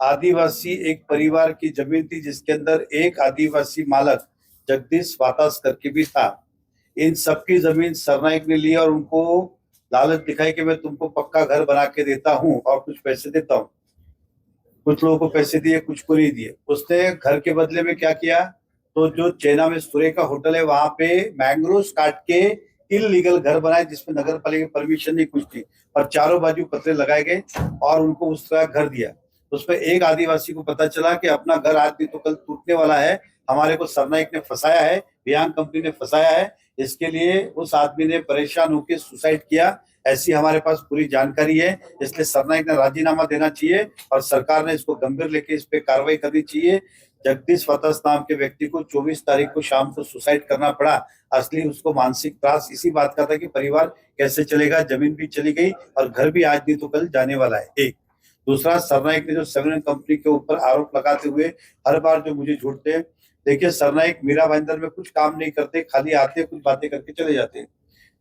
आदिवासी एक परिवार की जमीन थी जिसके अंदर एक आदिवासी मालक जगदीश वातास करके भी था। इन सबकी जमीन सरनाइक ने ली और उनको लालच दिखाई कि मैं तुमको पक्का घर बना के देता हूँ और कुछ पैसे देता हूँ। कुछ लोगों को पैसे दिए, कुछ को नहीं दिए। उसने घर के बदले में क्या किया, तो जो चेना में सुरेखा होटल है वहां पे मैंग्रोव काट के इलीगल घर बनाए जिसमें नगर पालिका की परमिशन नहीं कुछ थी, और चारों बाजू पत्रे लगाए गए और उनको उस तरह घर दिया। उसमें एक आदिवासी को पता चला कि अपना घर आज भी तो कल टूटने वाला है, हमारे को सरनाइक ने फंसाया है, वियांग कंपनी ने फंसाया है। इसके लिए उस आदमी ने परेशान होकर सुसाइड किया, ऐसी हमारे पास पूरी जानकारी है। इसलिए सरनाइक ने राजीनामा देना चाहिए और सरकार ने इसको गंभीर लेके इस पे कार्रवाई करनी चाहिए। जगदीश वतस नाम के व्यक्ति को 24 तारीख को शाम को सुसाइड करना पड़ा। असली उसको मानसिक त्रास इसी बात का था कि परिवार कैसे चलेगा, जमीन भी चली गई और घर भी आज नहीं तो कल जाने वाला है। एक दूसरा, सरनाइक ने जो सेवन कंपनी के ऊपर आरोप लगाते हुए हर बार जो मुझे झूठते हैं, देखिए सरनाइक मीरा भाईंदर में कुछ काम नहीं करते, खाली आते कुछ बातें करके चले जाते हैं।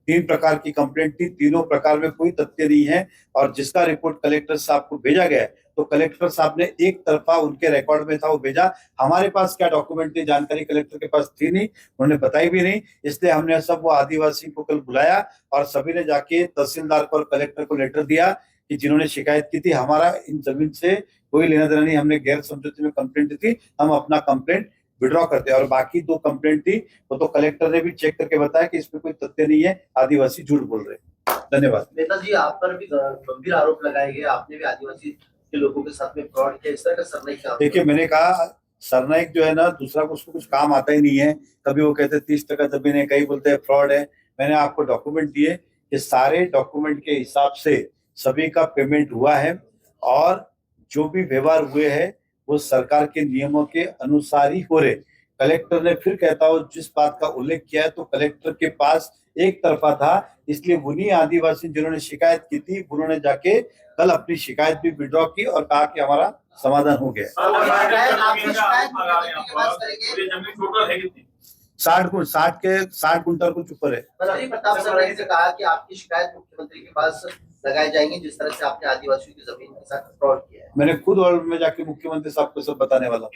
3 प्रकार की कंप्लेंट थी, तीनों प्रकार में कोई तथ्य नहीं है और जिसका रिपोर्ट कलेक्टर साहब को भेजा गया है तो कलेक्टर साहब ने एक तरफा उनके रिकॉर्ड में था वो भेजा। हमारे पास क्या डॉक्यूमेंट थी जानकारी कलेक्टर के पास थी नहीं, उन्होंने बताई भी नहीं। इसलिए हमने सब वो आदिवासी को कल बुलाया और सभी ने जाके तहसीलदार को और कलेक्टर को लेटर दिया कि जिन्होंने शिकायत की थी हमारा इन जमीन से कोई लेना देना नहीं, हमने गैर समझौते में कंप्लेंट दी थी, हम अपना कंप्लेंट विड्रॉ करते हैं। और बाकी 2 कंप्लेंट थी वो तो कलेक्टर ने भी चेक करके बताया कि इसमें कोई तथ्य नहीं है, आदिवासी झूठ बोल रहे हैं। धन्यवाद। नेताजी, आप पर भी गंभीर आरोप लगाए गए, आपने भी आदिवासी के लोगों के साथ में फ्रॉड किया, इस तरह का सरनाइक का। देखिए मैंने कहा सरनाइक जो है ना दूसरा को उसको कुछ काम आता ही नहीं है। कभी वो कहते 30% जमीन है, कहीं बोलते हैं फ्रॉड है। मैंने आपको डॉक्यूमेंट दिए कि सारे डॉक्यूमेंट के हिसाब से सभी का पेमेंट हुआ है और जो भी व्यवहार हुए हैं वो सरकार के नियमों के अनुसार ही हो रहे। कलेक्टर ने फिर कहता हूँ जिस बात का उल्लेख किया है तो कलेक्टर के पास एक तरफा था, इसलिए उन्हीं आदिवासी जिन्होंने शिकायत की थी उन्होंने जाके कल अपनी शिकायत भी विड्रॉ की और कहा कि हमारा समाधान हो गया। 60 कुंटल कुछ ऊपर है। प्रताप सरनाइक से कहा कि आपकी शिकायत मुख्यमंत्री के पास लगाई जाएंगी जिस तरह से आपने आदिवासियों की जमीन के साथ फ्रॉड किया है। मैंने खुद और में जाके मुख्यमंत्री साहब को सब बताने वाला।